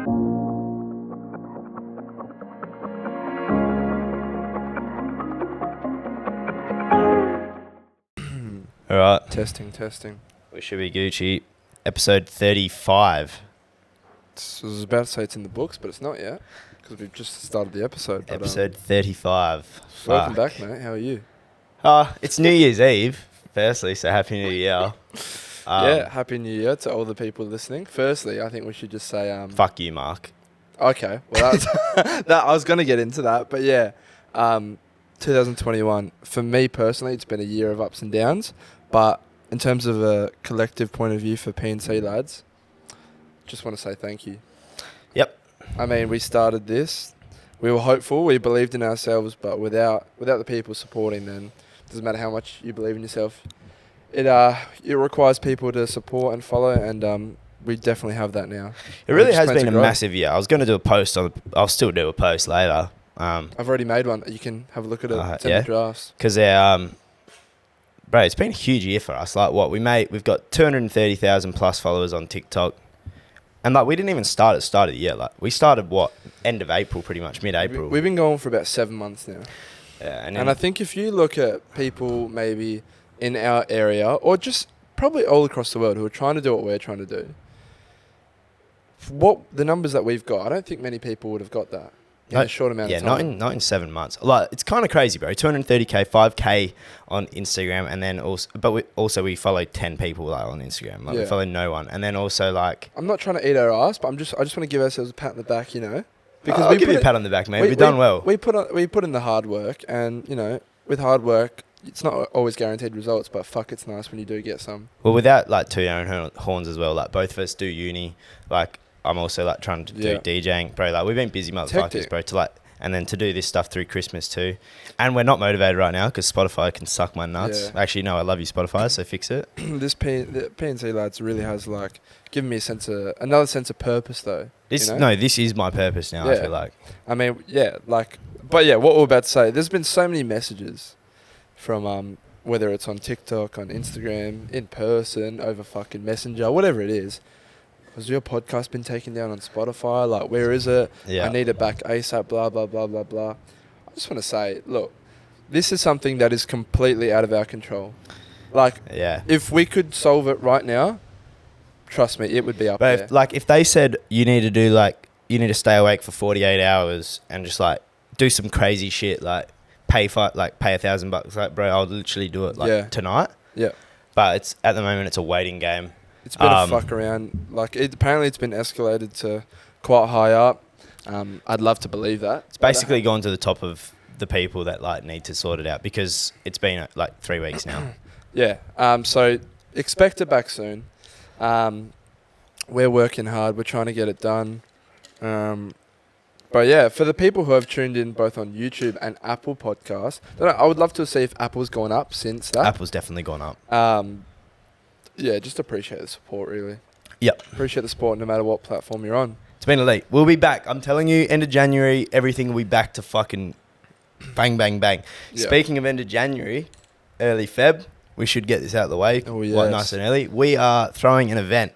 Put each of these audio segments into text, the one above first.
All right. Testing. We should be Gucci. Episode 35. I was about to say it's in the books, but it's not yet because we've just started the episode. But, Episode 35. Welcome back, mate. How are you? It's New Year's Eve, firstly, so Happy New Year. Yeah, Happy New Year to all the people listening. Firstly, I think we should just say... fuck you, Mark. Okay, well, that's I was going to get into that, but yeah. 2021, for me personally, it's been a year of ups and downs, but in terms of a collective point of view for PNCLADS, just want to say thank you. Yep. I mean, we started this. We were hopeful. We believed in ourselves, but without the people supporting, then it doesn't matter how much you believe in yourself. It requires people to support and follow, and we definitely have that now. It really has been a massive year. I was going to do a post I'll still do a post later. I've already made one. You can have a look at it. It's in the drafts. Because bro, it's been a huge year for us. Like we've got 230,000 plus followers on TikTok. And like we didn't even start at the start of the year. Like we started end of April, pretty much mid-April. We've been going for about 7 months now. Yeah, and I think if you look at people maybe in our area or just probably all across the world who are trying to do what we're trying to do, what the numbers that we've got, I don't think many people would have got that in a short amount of time. Yeah, not in 7 months. Like it's kind of crazy, bro. 230k, 5k on Instagram, and then we follow 10 people like on Instagram. Like we follow no one, and then also like I'm not trying to eat our ass, but I just want to give ourselves a pat on the back, you know. Because I'll give you a pat on the back, mate. We've done well. We put in the hard work, and you know, with hard work, it's not always guaranteed results, but fuck, it's nice when you do get some. Well, without like tooting our own horns as well, like both of us do uni. Like I'm also like trying to do DJing, bro. Like we've been busy motherfuckers, bro. And then to do this stuff through Christmas too, and we're not motivated right now because Spotify can suck my nuts. Yeah. Actually, no, I love you, Spotify, so fix it. The PNCLADS really has like given me another sense of purpose though. This is my purpose now. I feel like. I mean, what we're about to say. There's been so many messages from whether it's on TikTok, on Instagram, in person, over fucking Messenger, whatever it is. Has your podcast been taken down on Spotify? Like, where is it? Yeah. I need it back ASAP, blah, blah, blah, blah, blah. I just want to say, look, this is something that is completely out of our control. Like, if we could solve it right now, trust me, it would be up there. If they said you need to stay awake for 48 hours and just, like, do some crazy shit, like, pay $1,000, like, bro, I'll literally do it, tonight. Yeah. But at the moment, it's a waiting game. It's been a fuck around. Like apparently, it's been escalated to quite high up. I'd love to believe that. It's basically gone to the top of the people that like need to sort it out because it's been like 3 weeks now. Yeah. So expect it back soon. We're working hard. We're trying to get it done. But yeah, for the people who have tuned in both on YouTube and Apple Podcasts, I would love to see if Apple's gone up since that. Apple's definitely gone up. Yeah, just appreciate the support, really. Yep. Appreciate the support no matter what platform you're on. It's been elite. We'll be back. I'm telling you, end of January, everything will be back to fucking bang, bang, bang. Yep. Speaking of end of January, early Feb, we should get this out of the way. Oh, yes. Nice and early. We are throwing an event.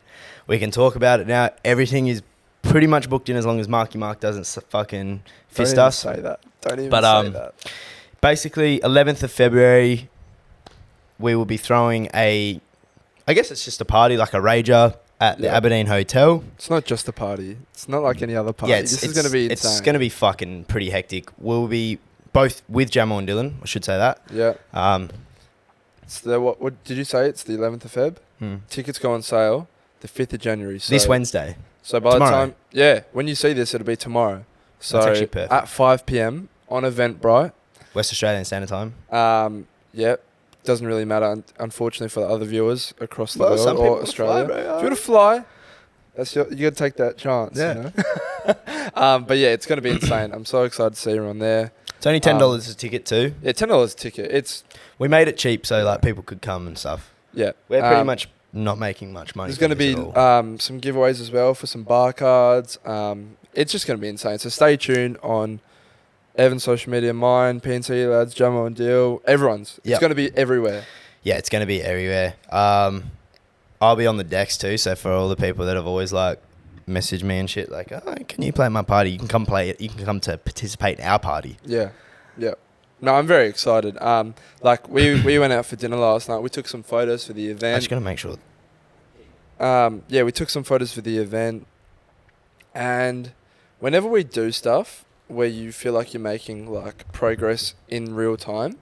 We can talk about it now. Everything is pretty much booked in as long as Marky Mark doesn't fucking fist us. Don't even say that. Basically, 11th of February, we will be throwing I guess it's just a party, like a rager at the Aberdeen Hotel. It's not just a party. It's not like any other party. Yeah, this is going to be insane. It's going to be fucking pretty hectic. We'll be both with JAMO and Dylan, I should say that. Yeah. What did you say? It's the 11th of Feb? Tickets go on sale the 5th of January. So this Wednesday. So by tomorrow. The time... when you see this, it'll be tomorrow. So that's actually perfect. At 5 p.m. on Eventbrite. West Australian Standard Time. Yep. Doesn't really matter, unfortunately, for the other viewers across the world or Australia. Fly, if you want to fly, you got to take that chance. Yeah. You know? But yeah, it's going to be insane. I'm so excited to see everyone there. It's only $10 a ticket too. Yeah, $10 a ticket. We made it cheap so like people could come and stuff. Yeah, we're pretty much not making much money. There's going to be some giveaways as well for some bar cards. It's just going to be insane. So stay tuned on Evan's social media, mine, PNCLADS, JAMO and Deal, everyone's. It's going to be everywhere. Yeah, it's going to be everywhere. I'll be on the decks too, so for all the people that have always like message me and shit like, oh, can you play at my party? You can come play it. You can come to participate in our party. Yeah. Yeah. No, I'm very excited. Like we went out for dinner last night. We took some photos for the event. I'm just gonna make sure. Yeah, we took some photos for the event, and whenever we do stuff where you feel like you're making like progress in real time,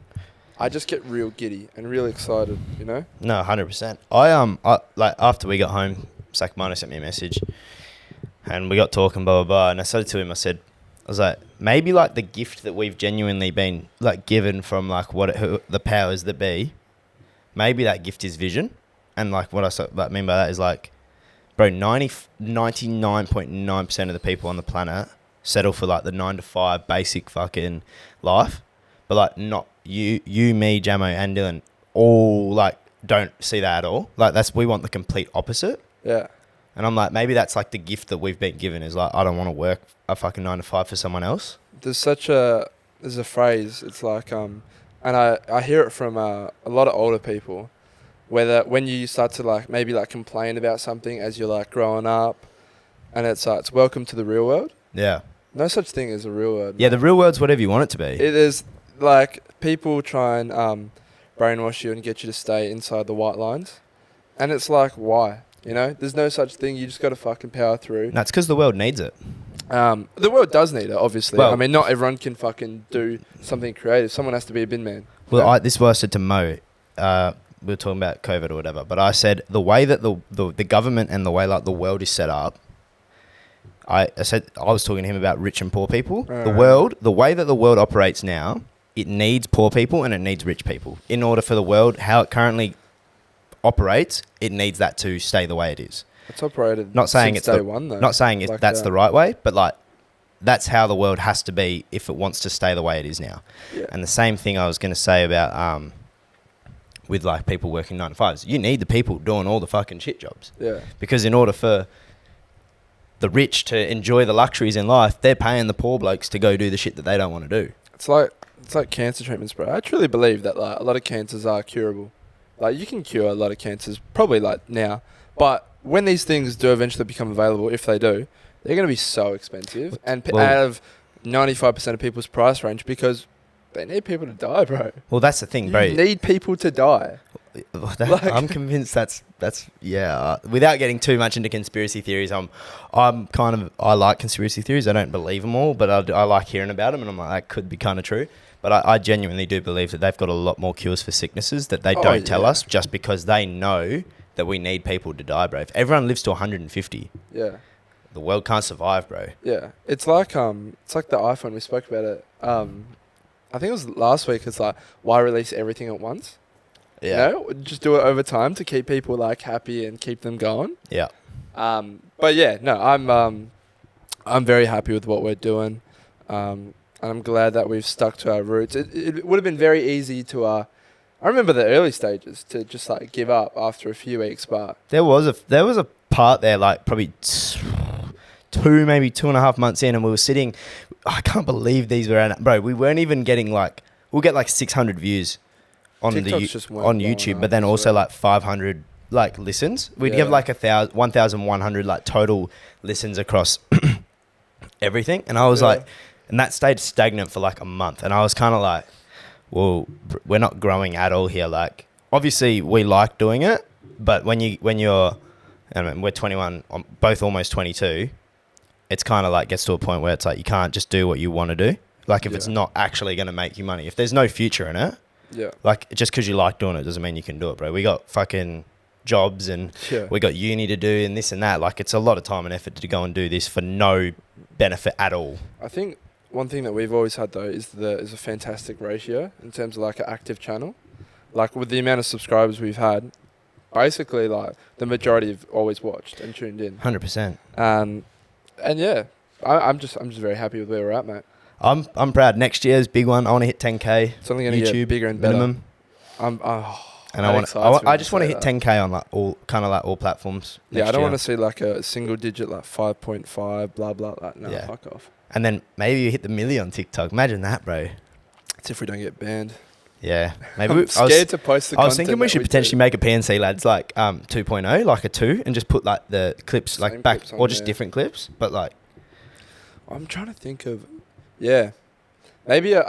I just get real giddy and real excited, you know? No, 100%. I like after we got home, Sacramento sent me a message, and we got talking, blah blah blah, and I said to him, I was like, maybe like the gift that we've genuinely been like given from like the powers that be, maybe that gift is vision, and like what I mean by that is like, bro, 99.9% of the people on the planet settle for like the 9 to 5 basic fucking life, but like not you, me, Jamo, and Dylan all like don't see that at all. Like we want the complete opposite. Yeah. And I'm like, maybe that's like the gift that we've been given is like, I don't want to work a fucking 9 to 5 for someone else. There's a phrase. It's like and I hear it from a lot of older people, when you start to like maybe like complain about something as you're like growing up, and it's welcome to the real world. Yeah. No such thing as a real world. Yeah, the real world's whatever you want it to be. It is like people try and brainwash you and get you to stay inside the white lines, and it's like, why? You know, there's no such thing. You just got to fucking power through. No, it's because the world needs it. The world does need it, obviously. Well, I mean, not everyone can fucking do something creative. Someone has to be a bin man. Well, this is what I said to Mo. We were talking about COVID or whatever, but I said the way that the government and the way like the world is set up, I said I was talking to him about rich and poor people. The way that the world operates now, it needs poor people and it needs rich people. In order for the world, how it currently operates, it needs that to stay the way it is. It's operated not saying since it's day one, though. Not saying like that's the right way, but like that's how the world has to be if it wants to stay the way it is now. Yeah. And the same thing I was going to say about with like people working 9 to 5s. You need the people doing all the fucking shit jobs. Yeah. Because in order for the rich to enjoy the luxuries in life, they're paying the poor blokes to go do the shit that they don't want to do. It's like cancer treatments, bro. I truly believe that like a lot of cancers are curable. Like you can cure a lot of cancers probably like now, but when these things do eventually become available, if they do, they're going to be so expensive and out of 95% of people's price range because they need people to die, bro. Well, that's the thing, bro. You need people to die. I'm convinced that's yeah. Without getting too much into conspiracy theories, I like conspiracy theories. I don't believe them all, but I like hearing about them, and I'm like, that could be kind of true. But I genuinely do believe that they've got a lot more cures for sicknesses that they don't tell us just because they know that we need people to die, bro. If everyone lives to 150, yeah, the world can't survive, bro. Yeah, it's like the iPhone. We spoke about it. I think it was last week. It's like, why release everything at once? Yeah. You know, just do it over time to keep people like happy and keep them going. Yeah. But yeah, no, I'm very happy with what we're doing. And I'm glad that we've stuck to our roots. It would have been very easy to, I remember the early stages to just like give up after a few weeks, but there was a part there like probably 2.5 months in, and we were sitting. I can't believe these were bro. We weren't even getting like we'll get like 600 views on YouTube, but then also like 500 like listens. We'd give like 1,100 like total listens across everything, and I was like, and that stayed stagnant for like a month, and I was kind of like, well, we're not growing at all here. Like, obviously we like doing it, but when you're, I mean, we're 21, both almost 22. It's kind of like gets to a point where it's like you can't just do what you want to do. Like if it's not actually going to make you money, if there's no future in it, like just because you like doing it doesn't mean you can do it, bro. We got fucking jobs and we got uni to do and this and that. Like it's a lot of time and effort to go and do this for no benefit at all. I think one thing that we've always had though is a fantastic ratio in terms of like an active channel. Like with the amount of subscribers we've had, basically like the majority have always watched and tuned in. 100%. And yeah, I'm just very happy with where we're at, mate. I'm proud. Next year's big one. I want to hit 10K. It's only going to get bigger and minimum. Better. I just want to hit 10K on like all platforms. Yeah, I don't want to see like a single digit like 5.5 blah blah. Like, no, fuck off. And then maybe you hit the million on TikTok. Imagine that, bro. It's if we don't get banned. Yeah, maybe I'm scared to post the content. I was thinking we should potentially make a PNCLADS like 2.0, like a 2, and just put like the clips Same like back clips on or just there. different clips, but like I'm trying to think of, maybe a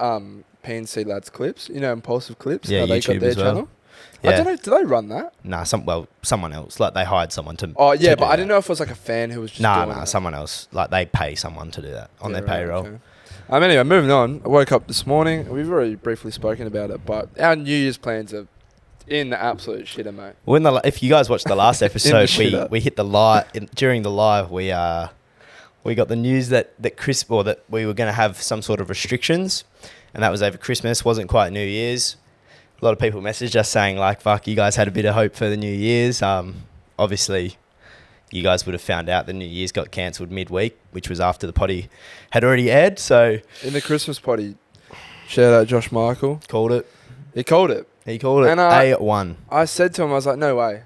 PNCLADS clips. You know, impulsive clips. Yeah, how they YouTube got their as well. channel. Yeah. I don't know. Do they run that? Nah, someone else. Like they hired someone to. Oh yeah, to but do I didn't that. know if it was like a fan who was just doing it. Someone else. Like they pay someone to do that on their payroll. Okay. Anyway, moving on. I woke up this morning. We've already briefly spoken about it, but our New Year's plans are in the absolute shitter, mate. Well, if you guys watched the last episode, shitter. we hit the live during the live. We got the news that that we were going to have some sort of restrictions, and that was over Christmas. Wasn't quite New Year's. A lot of people messaged us saying like, "Fuck, you guys had a bit of hope for the New Year's." Obviously, you guys would have found out the New Year's got cancelled midweek, which was after the potty had already aired. So in the Christmas potty, shout out Josh Michael. Called it. He called it. He called it And, A1. I said to him, I was like, no way,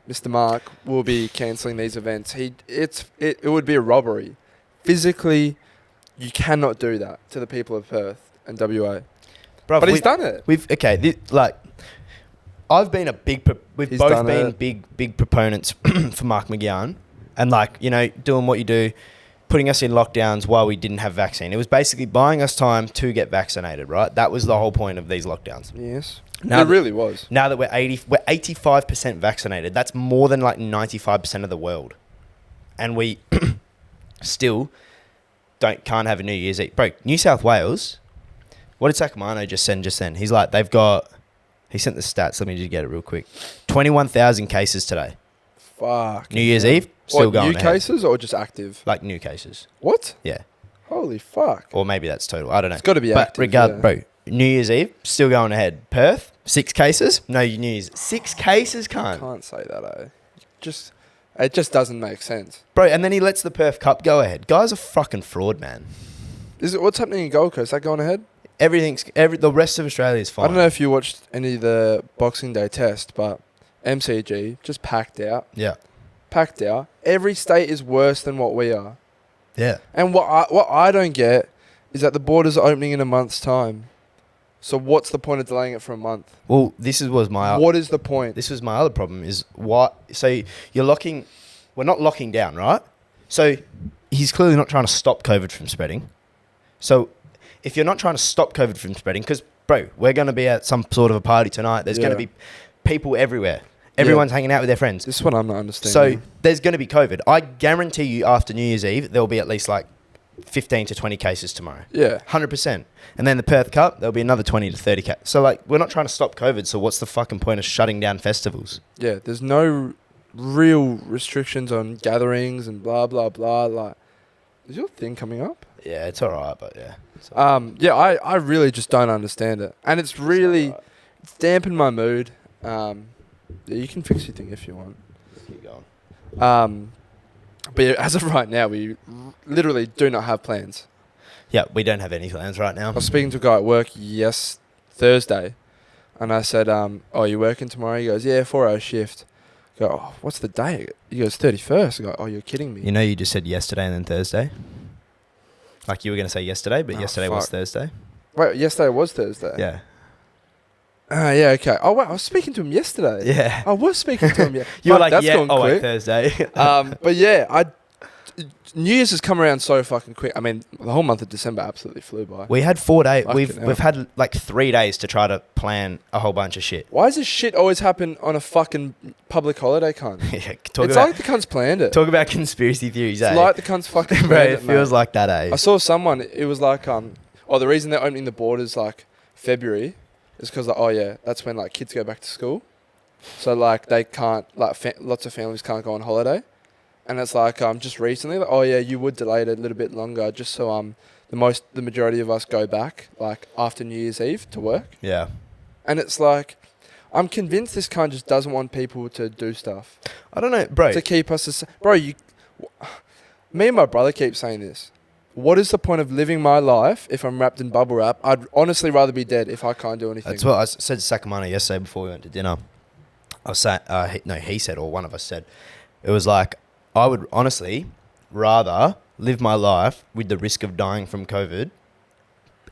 Mr. Mark will be cancelling these events. It would be a robbery. Physically, you cannot do that to the people of Perth and WA. Bruv, but he's done it. I've been we've He's both done been it. big proponents for Mark McGowan, and like, you know, doing what you do, putting us in lockdowns while we didn't have vaccine. It was basically buying us time to get vaccinated, right? That was the whole point of these lockdowns. Yes. Now it really was. Now that we're 85% vaccinated, that's more than like 95% of the world, and we still can't have a New Year's Eve. Bro, New South Wales. What did Sacramento just send just then? He's like, he sent the stats. Let me just get it real quick. 21,000 cases today. Fuck. New Year's Eve, still going new ahead. cases or just active? Like new cases. What? Yeah. Holy fuck. Or maybe that's total. I don't know. It's got to be active. Bro, New Year's Eve, still going ahead. Perth, 6 cases. No, New Year's. 6 cases, Can't say that, It just doesn't make sense. Bro, and then he lets the Perth Cup go ahead. Guy's a fucking fraud, man. What's happening in Gold Coast? Is that going ahead? The rest of Australia is fine. I don't know if you watched any of the Boxing Day test, but MCG just packed out. Yeah. Packed out. Every state is worse than what we are. Yeah. And what I don't get is that the borders are opening in a month's time. So what's the point of delaying it for a month? Well, what is the point? This was my other problem is what. So we're not locking down, right? So he's clearly not trying to stop COVID from spreading. So if you're not trying to stop COVID from spreading, because, bro, we're going to be at some sort of a party tonight. There's going to be people everywhere. Everyone's hanging out with their friends. This is what I'm not understanding. So there's going to be COVID. I guarantee you after New Year's Eve, there'll be at least like 15 to 20 cases tomorrow. Yeah. 100%. And then the Perth Cup, there'll be another 20 to 30 cases. So, like, we're not trying to stop COVID, so what's the fucking point of shutting down festivals? Yeah, there's no real restrictions on gatherings and blah, blah, blah. Like, is your thing coming up? Yeah, it's all right, but yeah. I really just don't understand it. And it's really it's dampened my mood. You can fix your thing if you want. Keep going. But yeah, as of right now, we literally do not have plans. Yeah, we don't have any plans right now. I was speaking to a guy at work Thursday, and I said, "Oh, you working tomorrow?" He goes, "Yeah, 4-hour shift." I go, "Oh, what's the day?" He goes, "31st." I go, "Oh, you're kidding me." You know, you just said yesterday and then Thursday. Like you were going to say yesterday, but yesterday was Thursday. Wait, yesterday was Thursday? Yeah. Yeah, okay. Oh, wait, I was speaking to him yesterday. Yeah. I was speaking to him, yeah. You were like, that's yeah, gone quick. Thursday. But yeah, New Year's has come around so fucking quick. I mean, the whole month of December absolutely flew by. We had 4 days. Fucking hell. We've had like 3 days to try to plan a whole bunch of shit. Why does this shit always happen on a fucking public holiday, cunt? Yeah, like the cunts planned it. Talk about conspiracy theories, It's like the cunts fucking planned Bro, it, it feels mate. like that, eh? I saw someone, it was like, the reason they're opening the borders like February is because, like, oh yeah, that's when like kids go back to school. So like they can't, like lots of families can't go on holiday. And it's like just recently, like, oh yeah, you would delay it a little bit longer just so the majority of us go back like after New Year's Eve to work. Yeah. And it's like, I'm convinced this cunt just doesn't want people to do stuff. I don't know, bro. To keep us, me and my brother keep saying this. What is the point of living my life if I'm wrapped in bubble wrap? I'd honestly rather be dead if I can't do anything. That's what I said to Sacramento yesterday before we went to dinner. I was saying, he said, or one of us said, it was like, I would honestly rather live my life with the risk of dying from COVID.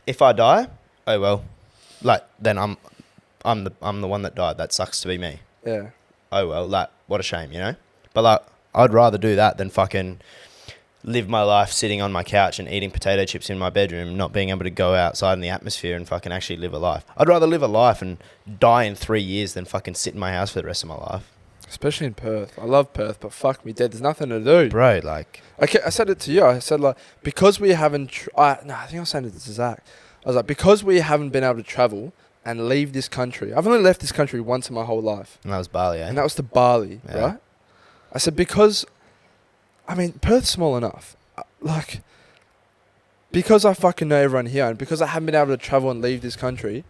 If I die, oh well. like, then I'm the one that died. That sucks to be me. Yeah. Oh well, like, what a shame, you know? But like, I'd rather do that than fucking live my life sitting on my couch and eating potato chips in my bedroom, not being able to go outside in the atmosphere and fucking actually live a life. I'd rather live a life and die in 3 years than fucking sit in my house for the rest of my life. Especially in Perth. I love Perth, but fuck me dead. There's nothing to do. Bro, like... I said it to you. I said, like, because we haven't... I think I was saying it to Zach. I was like, because we haven't been able to travel and leave this country. I've only left this country once in my whole life. And that was Bali, eh? And that was to Bali, Yeah. right? I said, because... I mean, Perth's small enough. Like, because I fucking know everyone here and because I haven't been able to travel and leave this country,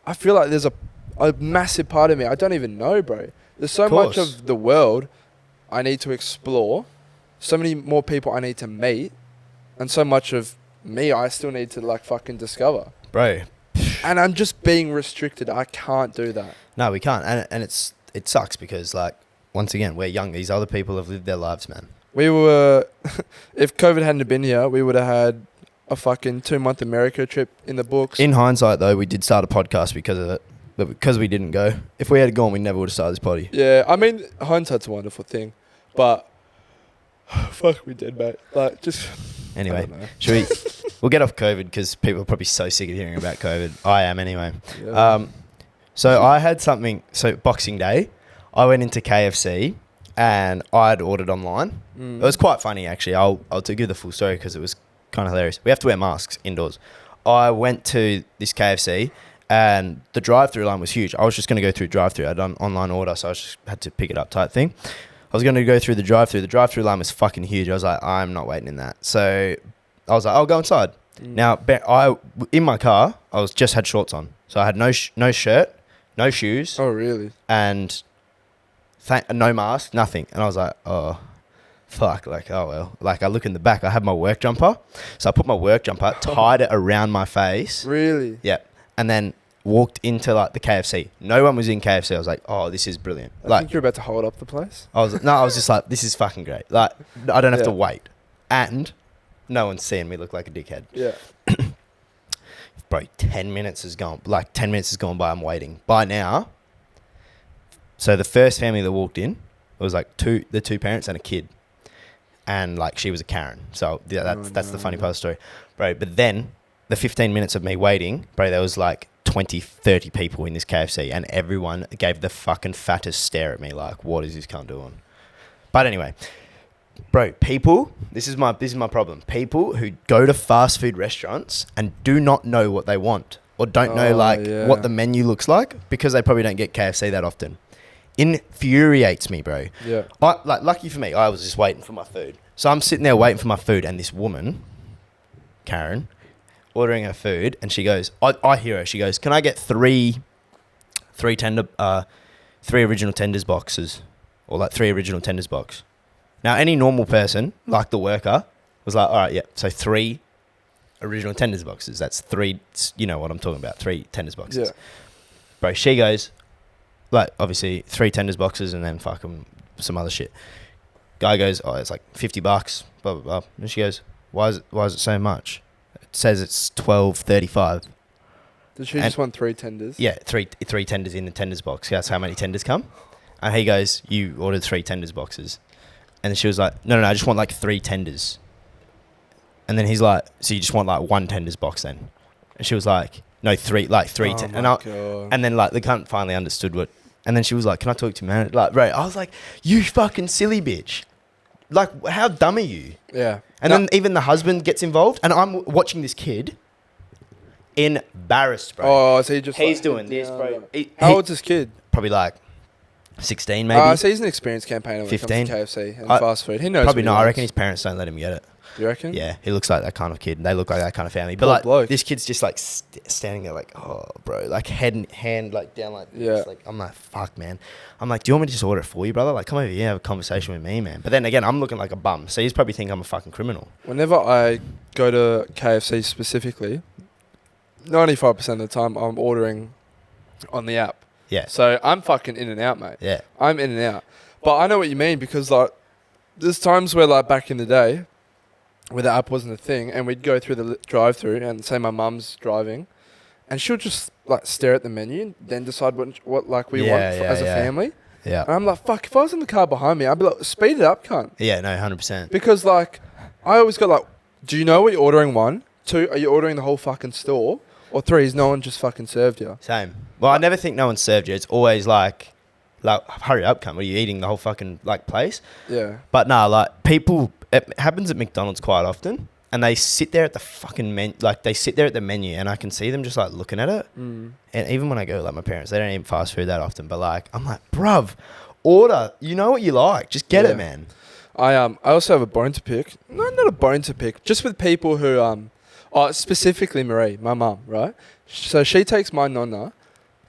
I feel like there's a massive part of me I don't even know, bro. There's so much of the world I need to explore, so many more people I need to meet, and so much of me I still need to, like, fucking discover. Bro. And I'm just being restricted. I can't do that. No, we can't. And it sucks because, like, once again, we're young. These other people have lived their lives, man. We were... if COVID hadn't been here, we would have had a fucking 2-month America trip in the books. In hindsight, though, we did start a podcast because of it. But because we didn't go. If we had gone, we never would have started this potty. Yeah, I mean, hindsight's a wonderful thing. But... fuck, we did, mate. Like, just... Anyway, we'll get off COVID because people are probably so sick of hearing about COVID. I am anyway. Yeah. So I had something... So Boxing Day, I went into KFC and I'd ordered online. It was quite funny, actually. I'll give the full story because it was kind of hilarious. We have to wear masks indoors. I went to this KFC and the drive-through line was huge. I was just going to go through drive-through. I'd done online order, so I just had to pick it up type thing. I was going to go through the drive-through. The drive-through line was fucking huge. I was like, I'm not waiting in that. So I was like, I'll go inside. Now, in my car, I just had shorts on. So I had no shirt, no shoes. Oh, really? And no mask, nothing. And I was like, oh, fuck. Like, oh, well. Like, I look in the back. I had my work jumper. So I put my work jumper, tied it around my face. Really? Yeah. And then walked into, like, the KFC. No one was in KFC. I was like, oh, this is brilliant. I think you're about to hold up the place. I was just like, this is fucking great. Like, I don't have to wait. And no one's seeing me look like a dickhead. Yeah. Bro, 10 minutes has gone. Like, 10 minutes has gone by. I'm waiting. By now, so the first family that walked in, it was like the two parents and a kid. And, like, she was a Karen. So that's the funny part of the story. Bro, but then the 15 minutes of me waiting, bro, there was like 20, 30 people in this KFC and everyone gave the fucking fattest stare at me like, what is this cunt doing? But anyway, bro, people, this is my problem. People who go to fast food restaurants and do not know what they want or don't know what the menu looks like because they probably don't get KFC that often. Infuriates me, bro. Yeah. Lucky for me, I was just waiting for my food. So I'm sitting there waiting for my food and this woman, Karen, ordering her food, and she goes, I hear her, she goes, can I get three original tenders boxes, or like 3 original tenders box? Now, any normal person, like the worker, was like, all right, yeah, so 3 original tenders boxes. That's 3, you know what I'm talking about, 3 tenders boxes. Yeah. Bro, she goes, like, obviously 3 tenders boxes and then fucking some other shit. Guy goes, oh, it's like $50, blah, blah, blah. And she goes, why is it so much? It says it's $12.35. Did she just want 3 tenders? Yeah, three tenders in the tenders box. That's how many tenders come. And he goes, you ordered 3 tenders boxes. And then she was like, no, I just want like 3 tenders. And then he's like, so you just want like 1 tenders box then? And she was like, no, 3 tenders. And then like the cunt finally understood what. And then she was like, can I talk to you, man? Like, bro, I was like, you fucking silly bitch. Like, how dumb are you? Yeah. And then even the husband gets involved. And I'm watching this kid embarrassed, bro. Oh, so he's like, doing this, bro. How old's this kid? Probably like 16, maybe. So he's an experienced campaigner when 15. it comes to KFC and fast food. He knows. Probably not. I reckon his parents don't let him get it. You reckon? Yeah, he looks like that kind of kid. They look like that kind of family. But Poor like, bloke. this kid's just like standing there like, oh, bro, like hand like down like this. Like, I'm like, fuck, man. I'm like, do you want me to just order it for you, brother? Like, come over here, have a conversation with me, man. But then again, I'm looking like a bum. So he's probably thinking I'm a fucking criminal. Whenever I go to KFC specifically, 95% of the time I'm ordering on the app. Yeah. So I'm fucking in and out, mate. Yeah. I'm in and out. But I know what you mean because like there's times where like back in the day where the app wasn't a thing and we'd go through the drive-through and say my mum's driving and she'll just like stare at the menu and then decide what like we want as a family. Yeah. And I'm like, fuck, if I was in the car behind me, I'd be like, speed it up, cunt. Yeah, no, 100%. Because like, I always go like, do you know what you're ordering? 1, 2, are you ordering the whole fucking store? Or 3, is no one just fucking served you? Same. Well, I never think no one served you. It's always like hurry up, cunt. Are you eating the whole fucking like place? Yeah. But nah, like people, it happens at McDonald's quite often. And they sit there at the fucking menu, like they sit there at the menu, and I can see them just like looking at it. And even when I go, like my parents, they don't eat fast food that often. But like, I'm like, bruv, order. You know what you like, just get it, man. I also have a bone to pick. No, not a bone to pick. Just with people who specifically Marie, my mum, right? So she takes my nonna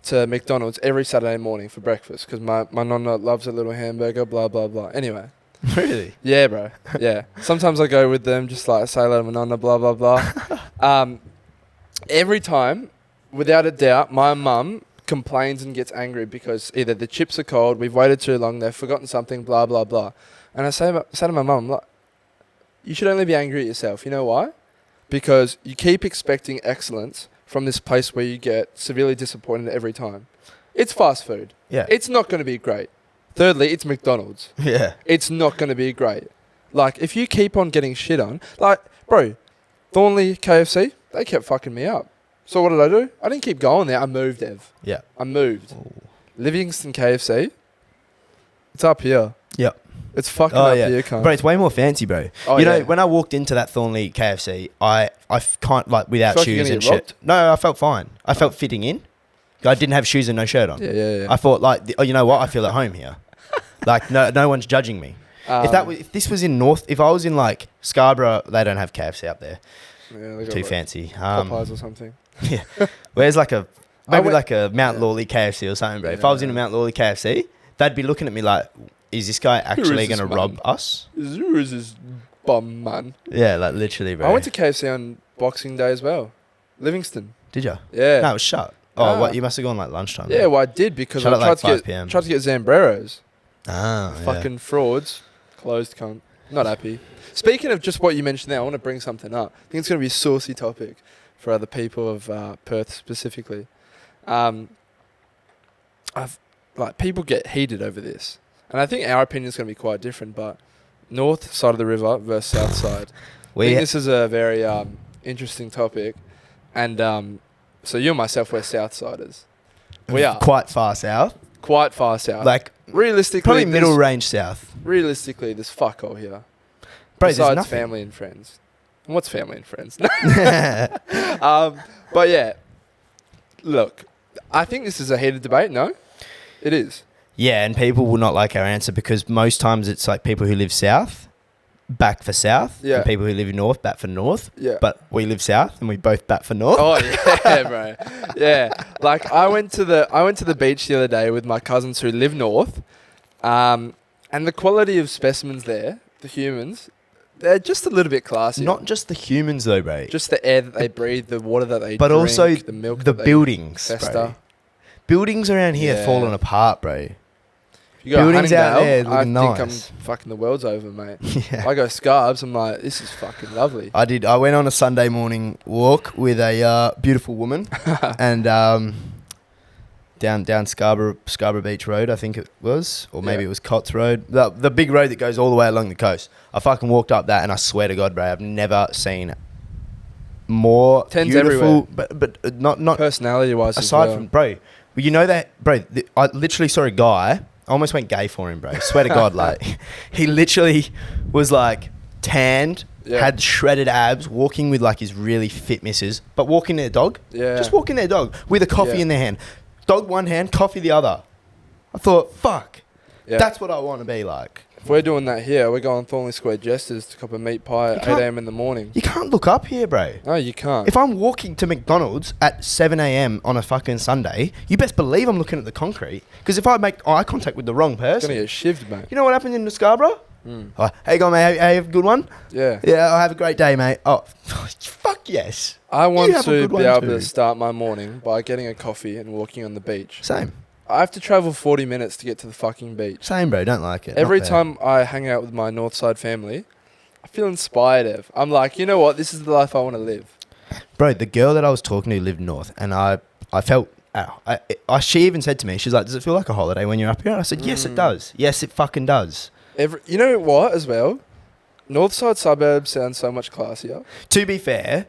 to McDonald's every Saturday morning for breakfast because my nonna loves a little hamburger. Blah blah blah. Anyway. Really? Yeah, bro. Yeah. Sometimes I go with them, just like say hello to my nonna, blah, blah, blah. Every time, without a doubt, my mum complains and gets angry because either the chips are cold, we've waited too long, they've forgotten something, blah, blah, blah. And I say to my mum, like, you should only be angry at yourself. You know why? Because you keep expecting excellence from this place where you get severely disappointed every time. It's fast food. Yeah. It's not going to be great. Thirdly, it's McDonald's. Yeah. It's not going to be great. Like, if you keep on getting shit on... Like, bro, Thornley KFC, they kept fucking me up. So what did I do? I didn't keep going there. I moved, Ev. Yeah. I moved. Ooh. Livingston KFC, it's up here. Yep. It's fucking up here, cunt. Bro, it's way more fancy, bro. Oh, you know, when I walked into that Thornley KFC, I can't, like, without like shoes and shit. Robbed? No, I felt fine. I felt fitting in. I didn't have shoes and no shirt on. Yeah. I thought, like, you know what? I feel at home here. Like, no one's judging me. If this was in North, if I was in like Scarborough, they don't have KFC up there. Yeah, they got too like fancy. Popeyes or something. Yeah. Where's like a like a Mount Lawley KFC or something, bro? If I was in a Mount Lawley KFC, they'd be looking at me like, is this guy actually going to rob us? Who is this bum man? Yeah, like literally, bro. I went to KFC on Boxing Day as well. Livingston. Did you? Yeah. No, it was shut. Oh, what? You must have gone like lunchtime. Yeah, well, I did because Shut I at tried, like to 5 get, PM. tried to get Zambreros. Ah, Fucking frauds. Closed, cunt. Not happy. Speaking of just what you mentioned there, I want to bring something up. I think it's going to be a saucy topic for other people of Perth specifically. People get heated over this. And I think our opinion is going to be quite different, but north side of the river versus south side. I think this is a very interesting topic. And so you and myself, we're south siders. We are. Quite far south. Quite far south. Like, realistically, probably middle range south. Realistically, there's fuck all here. Bro, besides family and friends. And what's family and friends? But yeah, look, I think this is a heated debate. No, it is. Yeah, and people will not like our answer because most times it's like people who live south back for south, and people who live in north bat for north. Yeah, but we live south and we both bat for north. Oh yeah, bro. Yeah, like I went to the beach the other day with my cousins who live north, and the quality of specimens there, the humans, they're just a little bit classy. Not just the humans though, bro. Just the air that they breathe, the water that they but drink, also the milk, the buildings, bro. Buildings around here falling apart, bro. You go buildings out there I looking think nice. I'm fucking the world's over, mate. Yeah. I go Scarbs, I'm like, this is fucking lovely. I went on a Sunday morning walk with a beautiful woman, and down Scarborough Beach Road, I think it was, or maybe it was Cots Road, the big road that goes all the way along the coast. I fucking walked up that, and I swear to God, bro, I've never seen more Tens beautiful, but not personality wise. Aside from bro, you know that, bro. I literally saw a guy. I almost went gay for him, bro. Swear to God, like he literally was like tanned, had shredded abs, walking with like his really fit missus, but walking their dog. Yeah. Just walking their dog with a coffee in their hand. Dog one hand, coffee the other. I thought, fuck. Yeah. That's what I want to be like. If we're doing that here, we're going Thornley Square Jesters to cop a meat pie at 8 a.m. in the morning. You can't look up here, bro. No, you can't. If I'm walking to McDonald's at 7 a.m. on a fucking Sunday, you best believe I'm looking at the concrete. Because if I make eye contact with the wrong person... It's going to get shivved, mate. You know what happened in the Scarborough? Oh, hey, go on, mate. Hey, have a good one? Yeah. Yeah, I'll have a great day, mate. Oh, fuck yes. I want to be able to start my morning by getting a coffee and walking on the beach. Same. I have to travel 40 minutes to get to the fucking beach. Same, bro. Don't like it. Every time I hang out with my Northside family, I feel inspired, Ev. I'm like, you know what? This is the life I want to live. Bro, the girl that I was talking to lived north, and I felt... she even said to me, she's like, does it feel like a holiday when you're up here? And I said, yes, it does. Yes, it fucking does. You know what, as well? North side suburbs sound so much classier. To be fair,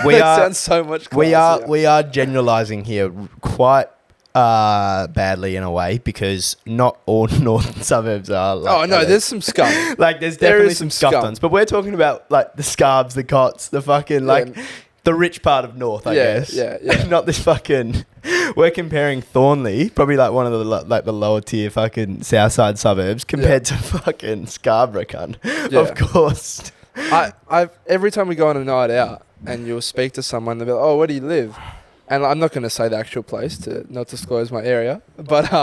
we are... sounds so much classier. We are generalising here quite badly in a way, because not all northern suburbs are like... Oh, no, there's some scum. Like, there's definitely some scuffed ones. But we're talking about, like, the Scarbs, the Cots, the fucking, like... The rich part of North, I guess. Yeah. Not this fucking... We're comparing Thornley, probably like one of the lower tier fucking south side suburbs, compared to fucking Scarborough, cunt. Yeah. Of course. Every time we go on a night out and you'll speak to someone, they'll be like, oh, where do you live? And I'm not going to say the actual place to not disclose my area, but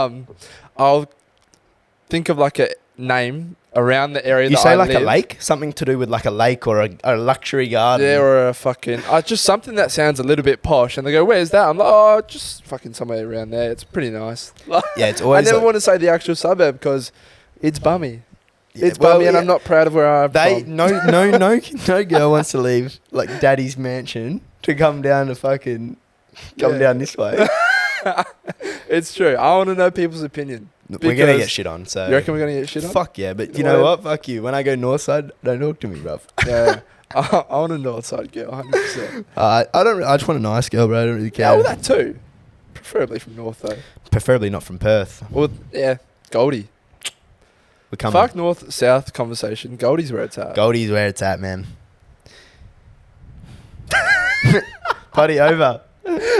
I'll think of like a name around the area you that say I like live. a lake? Something to do with like a lake or a luxury garden? Yeah, or a fucking... just something that sounds a little bit posh. And they go, where's that? I'm like, oh, just fucking somewhere around there. It's pretty nice. Yeah, it's always... I never want to say the actual suburb because it's bummy. Yeah, it's bummy and I'm not proud of where I'm from. No girl wants to leave like daddy's mansion to come down to fucking... Come down this way. It's true. I want to know people's opinion. We're going to get shit on, so... You reckon we're going to get shit on? Fuck yeah, but you know what? Fuck you. When I go north side, don't talk to me, bruv. Yeah. I want a north side girl, 100%. I just want a nice girl, bro. I don't really care. Yeah, well, that too. Preferably from north, though. Preferably not from Perth. Well, yeah. Goldie. We're coming. Fuck north-south conversation. Goldie's where it's at. Goldie's where it's at, man. Party over.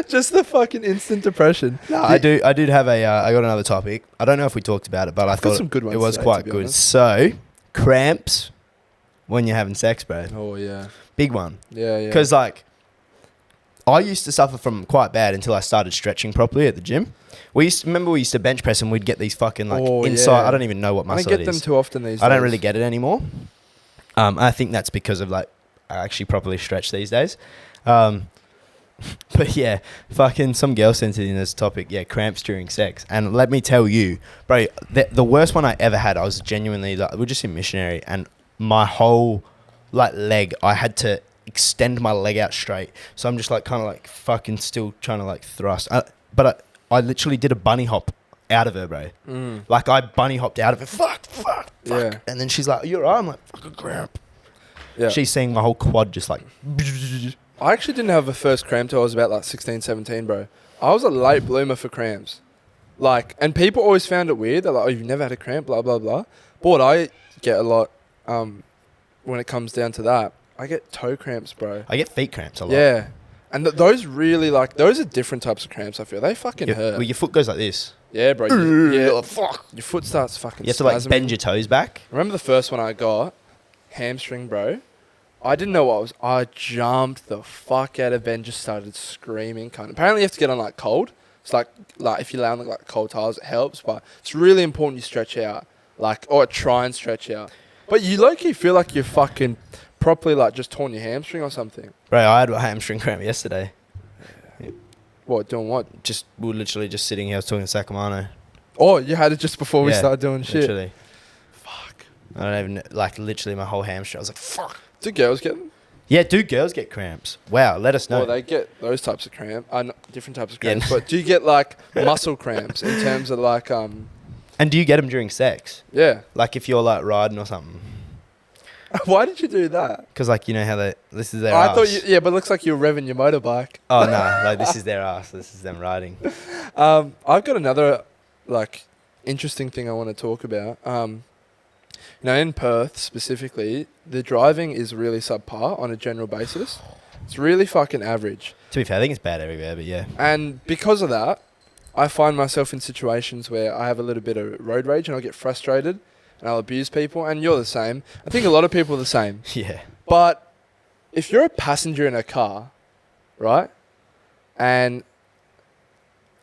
Just the fucking instant depression. No, I did have I got another topic. I don't know if we talked about it, but I thought some good ones it was today, quite good. Honest. So, cramps when you're having sex, bro. Oh, yeah. Big one. Yeah. Because, like, I used to suffer from quite bad until I started stretching properly at the gym. We used to bench press and we'd get these fucking, like, inside... Yeah. I don't even know what muscle it is. I don't get them too often these days. I don't really get it anymore. I think that's because of, like, I actually properly stretch these days. But yeah, fucking some girl sent it in this topic. Yeah, cramps during sex. And let me tell you, bro, the worst one I ever had, I was genuinely, like, we're just in missionary, and my whole, like, leg, I had to extend my leg out straight. So I'm just, like, kind of, like, fucking still trying to, like, thrust. But I literally did a bunny hop out of her, bro. Like, I bunny hopped out of it. Fuck. Yeah. And then she's like, you're right. I'm like, fucking cramp. Yeah. She's seeing my whole quad just, like... I actually didn't have a first cramp till I was about like 16, 17, bro. I was a late bloomer for cramps. Like, and people always found it weird. They're like, oh, you've never had a cramp, blah, blah, blah. But what I get a lot when it comes down to that, I get toe cramps, bro. I get feet cramps a lot. Yeah. And those really, like, those are different types of cramps, I feel. They fucking hurt. Well, your foot goes like this. Yeah, bro. Fuck. Your foot starts fucking You have to, like, bend your toes back. Remember the first one I got? Hamstring, bro. I didn't know what it was. I jumped the fuck out of bed, just started screaming. Apparently you have to get on like cold. It's like if you lay on like cold tiles, it helps. But it's really important you stretch out, or try and stretch out. But you low-key feel like you're fucking properly like just torn your hamstring or something. Bro, I had a hamstring cramp yesterday. Yeah. What, doing what? We were literally just sitting here, I was talking to Sacramento. Oh, you had it just before we started doing shit? Literally. Fuck. I don't even, like, literally my whole hamstring. I was like, fuck. Do girls get them? Yeah, do girls get cramps? Wow, let us know. Well, they get those types of cramps. Different types of cramps. Yeah. But do you get, like, muscle cramps in terms of, like... And do you get them during sex? Yeah. Like, if you're, like, riding or something? Why did you do that? Because, like, you know how this is their ass. I thought but it looks like you're revving your motorbike. Oh, no. Like, this is their ass. This is them riding. I've got another, like, interesting thing I want to talk about. In Perth specifically, the driving is really subpar on a general basis. It's really fucking average. To be fair, I think it's bad everywhere, but yeah. And because of that, I find myself in situations where I have a little bit of road rage and I'll get frustrated and I'll abuse people. And you're the same. I think a lot of people are the same. Yeah. But if you're a passenger in a car, right? And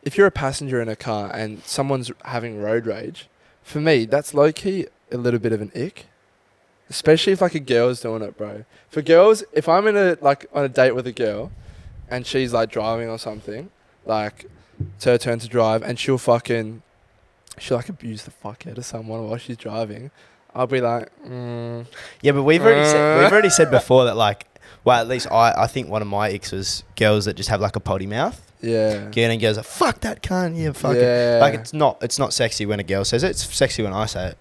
if you're a passenger in a car and someone's having road rage, for me, that's low-key a little bit of an ick, especially if like a girl's doing it, bro. For girls, if I'm on a date with a girl and she's like driving or something, like it's her turn to drive and she'll like abuse the fuck out of someone while she's driving, I'll be like, Yeah, but we've already said before that, like, Well, at least I think one of my icks was girls that just have like a potty mouth. Yeah. Getting girls like, fuck that cunt, yeah, fuck Yeah. it. Like it's not sexy when a girl says it. It's sexy when I say it.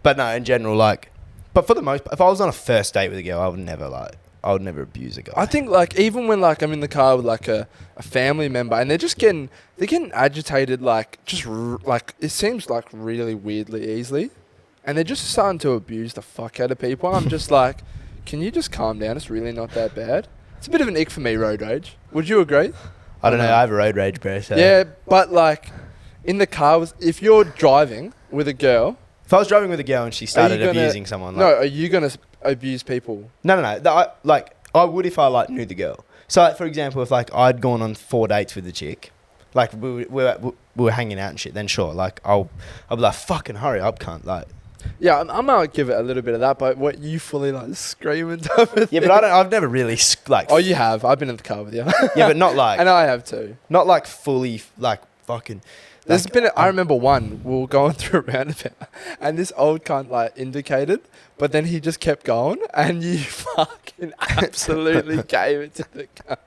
But no, in general, like, but for the most, if I was on a first date with a girl, I would never abuse a guy. I think like even when like I'm in the car with like a family member and they're getting agitated, like like it seems like really weirdly easily, and they're just starting to abuse the fuck out of people. I'm just like, can you just calm down? It's really not that bad. It's a bit of an ick for me, road rage. Would you agree? I don't know. I have a road rage, bro. So. Yeah, but like in the car, if you're driving with a girl, if I was driving with a girl and she started abusing someone, like, no, are you gonna abuse people? No. I would if I like knew the girl. So, like, for example, if like I'd gone on 4 dates with the chick, like we were hanging out and shit, then sure, like I'll be like, fucking hurry up, cunt, like. Yeah, I might give it a little bit of that, but what you fully like screaming type of thing. Yeah, but I've never really like. Oh, you have. I've been in the car with you. Yeah, but not like. And I have too. Not like fully like fucking. There's been. I remember one. We were going through a roundabout, and this old cunt like indicated, but then he just kept going, and you fucking absolutely gave it to the cunt.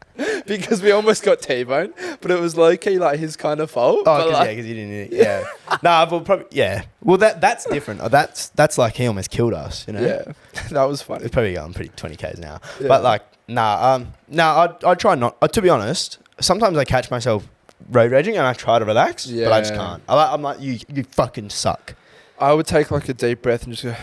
Because we almost got T-boned, but it was low-key like his kind of fault. Oh, because you didn't. Yeah. Nah, but probably yeah. Well, that's different. That's like he almost killed us. You know. Yeah, that was funny. It's probably going pretty 20 k's now. Yeah. But like, I try not. To be honest, sometimes I catch myself road raging and I try to relax, but I just can't. I'm like, you fucking suck. I would take like a deep breath and just go.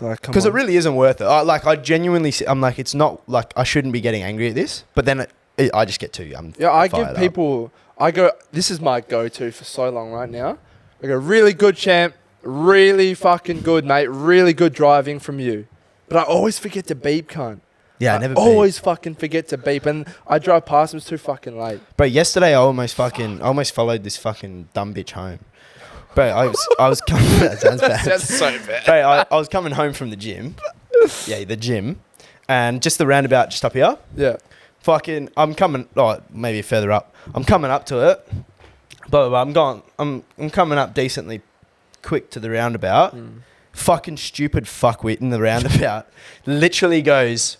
Like, because it really isn't worth it. I genuinely, I'm like, it's not like I shouldn't be getting angry at this, but then I just get too. I give people. I go. This is my go-to for so long right now. I go, really good champ, really fucking good mate, really good driving from you, but I always forget to beep, cunt. Yeah, I never always fucking forget to beep, and I drive past him. It's too fucking late. Bro, yesterday I almost followed this fucking dumb bitch home. Bro, I was coming. That sounds bad. That's so bad. Bro, I was coming home from the gym. Yeah, the gym, and just the roundabout just up here. Yeah. Fucking, I'm coming. Oh, maybe further up. I'm coming up to it, but I'm coming up decently quick to the roundabout. Fucking stupid fuckwit in the roundabout literally goes.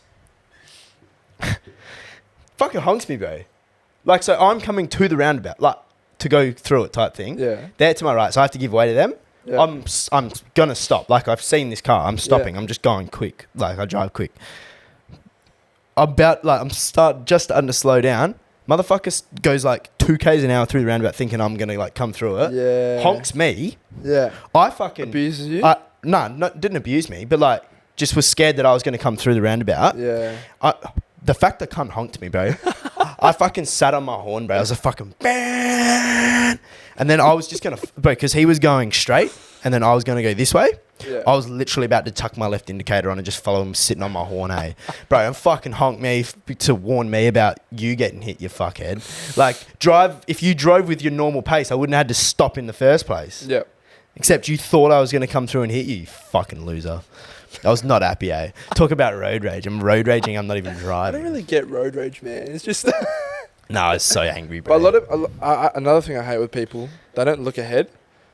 Fucking honks me, bro. Like, so I'm coming to the roundabout, like, to go through it type thing. Yeah. They're to my right, so I have to give way to them. Yeah. I'm gonna stop. Like, I've seen this car. I'm stopping. Yeah. I'm just going quick. Like, I drive quick. I'm just starting to slow down. Motherfucker goes like 2 k's an hour through the roundabout thinking I'm gonna like come through it. Yeah. Honks me. Yeah. I fucking... Abuses you? No, didn't abuse me, but like, just was scared that I was gonna come through the roundabout. Yeah. The fact that cunt honked me, bro. I fucking sat on my horn, bro. I was a fucking bang. And then I was just going to... Bro, because he was going straight and then I was going to go this way. Yeah. I was literally about to tuck my left indicator on and just follow him sitting on my horn, hey. Bro, and fucking honked me to warn me about you getting hit, you fuckhead. Like, if you drove with your normal pace, I wouldn't have had to stop in the first place. Yeah. Except you thought I was going to come through and hit you fucking loser. I was not happy, eh? Talk about road rage. I'm road raging. I'm not even driving. I don't really get road rage, man. It's just... No, I was so angry, bro. But another thing I hate with people, they don't look ahead.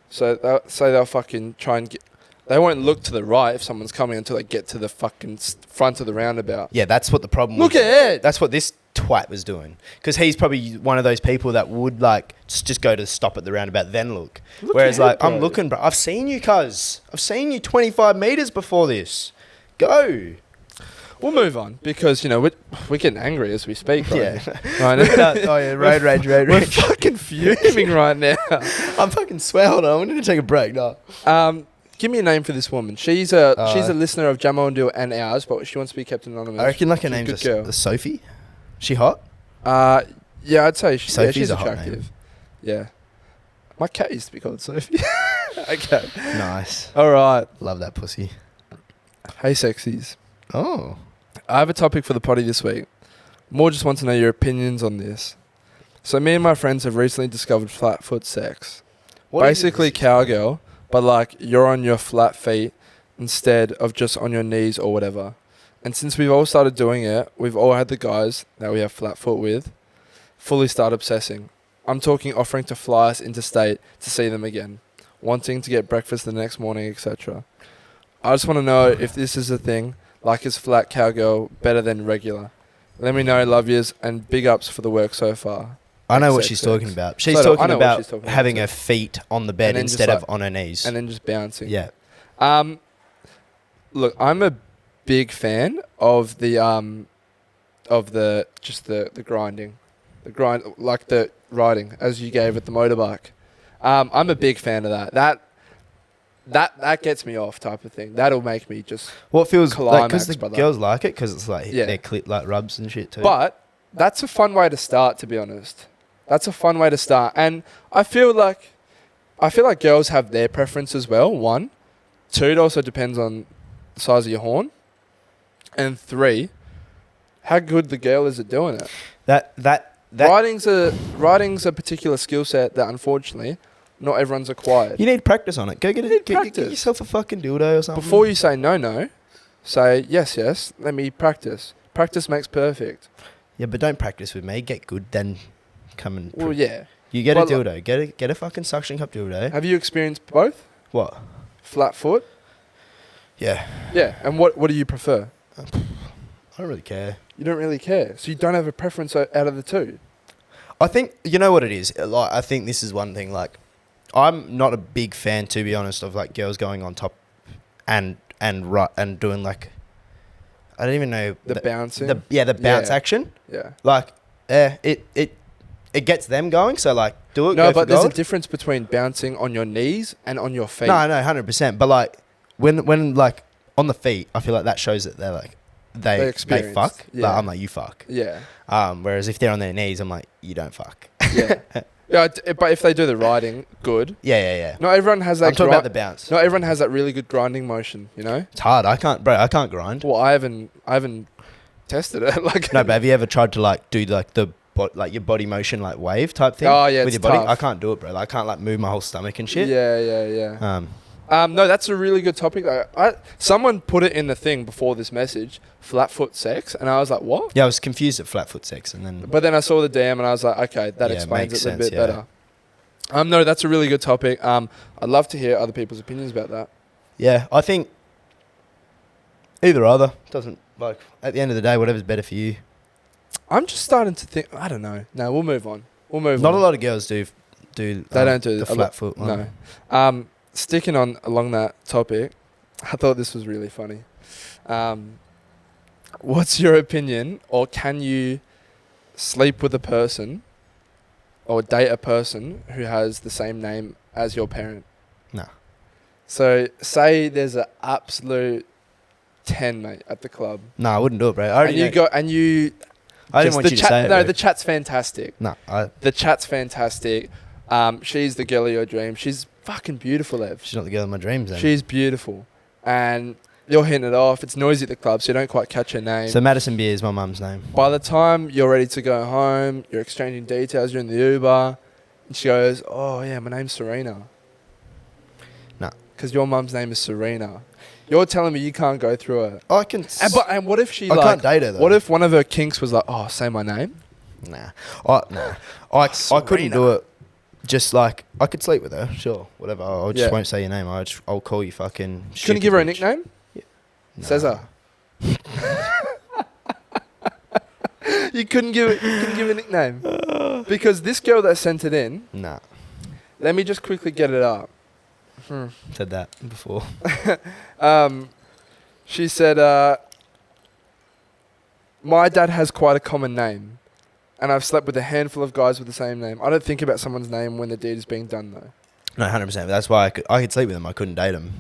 So they'll fucking try and get... They won't look to the right if someone's coming until they get to the fucking front of the roundabout. Yeah, that's what the problem was. Look ahead! That's what this twat was doing. Because he's probably one of those people that would like just go to stop at the roundabout, then look. Whereas ahead, like, bro. I'm looking, bro. I've seen you, cuz. I've seen you 25 metres before this. Go. We'll move on because, you know, we're getting angry as we speak, right? Yeah. Road rage. We're fucking fuming right now. I'm fucking swelled. I need to take a break now. Give me a name for this woman. She's a listener of JAMO DYLAN and ours, but she wants to be kept anonymous. I reckon like her name's Sophie. She hot? Yeah, I'd say she's attractive. Hot name. Yeah. My cat used to be called Sophie. Okay. Nice. All right. Love that pussy. Hey, sexies. Oh. I have a topic for the potty this week. More just want to know your opinions on this. So me and my friends have recently discovered flat foot sex. Basically cowgirl, but like you're on your flat feet instead of just on your knees or whatever. And since we've all started doing it, we've all had the guys that we have flat foot with fully start obsessing. I'm talking offering to fly us interstate to see them again, wanting to get breakfast the next morning, etc. I just want to know if this is a thing. Like, is flat cowgirl better than regular? Let me know, love yous, and big ups for the work so far. I know what she's talking about. She's talking about having her feet on the bed instead of on her knees. And then just bouncing. Yeah. Look, I'm a big fan of the grinding. Like the riding, as you gave at the motorbike. I'm a big fan of that. That gets me off, type of thing. That'll make me just what feels climax, like, because the girls like it, because it's like their clit like rubs and shit too. But that's a fun way to start, to be honest. That's a fun way to start, and I feel like girls have their preference as well. 1, 2, it also depends on the size of your horn, and 3, how good the girl is at doing it. That Riding's a particular skill set that unfortunately not everyone's acquired. You need practice on it. Go get yourself a fucking dildo or something. Before you say no, say yes. Let me practice. Practice makes perfect. Yeah, but don't practice with me. Get good, then come and. Well, yeah. You get a dildo. Get a fucking suction cup dildo. Have you experienced both? What? Flat foot. Yeah. Yeah, and what do you prefer? I don't really care. You don't really care, so you don't have a preference out of the two. I think you know what it is. Like, I think this is one thing. Like, I'm not a big fan, to be honest, of like girls going on top and doing like, I don't even know the bouncing. The bounce action. Yeah. Like, it gets them going. So like, do it. No, but there's a difference between bouncing on your knees and on your feet. No, 100%. But like, when like on the feet, I feel like that shows that they're like they fuck. Yeah. Like, I'm like, you fuck. Yeah. Whereas if they're on their knees, I'm like, you don't fuck. Yeah. Yeah, but if they do the riding, good. Yeah. Not everyone has that. I'm talking about the bounce. Not everyone has that really good grinding motion. You know. It's hard. I can't grind. Well, I haven't tested it. Like. No, but have you ever tried to like do like your body motion like wave type thing? Oh yeah, with your body. I can't do it, bro. Like, I can't like move my whole stomach and shit. Yeah. No, that's a really good topic though. Someone put it in the thing before this message, flat foot sex, and I was like, what? Yeah, I was confused at flat foot sex, and then. But then I saw the DM and I was like, okay, that explains it a bit better. No, that's a really good topic. I'd love to hear other people's opinions about that. Yeah, I think either other doesn't like at the end of the day, whatever's better for you. I'm just starting to think. I don't know. No, we'll move on. Not a lot of girls do. They don't do the flat foot one. No. Sticking on along that topic, I thought this was really funny. What's your opinion, or can you sleep with a person or date a person who has the same name as your parent? No. So say there's an absolute 10, mate, at the club. No, I wouldn't do it, bro. I didn't want you to say it. No, the chat's fantastic. No, the chat's fantastic. She's the girl of your dream. She's fucking beautiful, Ev. She's not the girl of my dreams, then. She's beautiful. And you're hitting it off. It's noisy at the club, so you don't quite catch her name. So Madison Beer is my mum's name. By the time you're ready to go home, you're exchanging details, you're in the Uber, and she goes, oh, yeah, my name's Serena. No. Because your mum's name is Serena. You're telling me you can't go through it. I can... And what if she, I can't date her, though. What if one of her kinks was like, oh, say my name? Nah. I couldn't do it. Just like, I could sleep with her, sure, whatever. I just won't say your name. I'll call you fucking... Couldn't give her a nickname? Yeah. Nah. Cesar. You couldn't give a nickname? Because this girl that sent it in... Nah. Let me just quickly get it up. Said that before. She said, my dad has quite a common name. And I've slept with a handful of guys with the same name. I don't think about someone's name when the deed is being done, though. No, 100%. That's why I could sleep with them. I couldn't date them.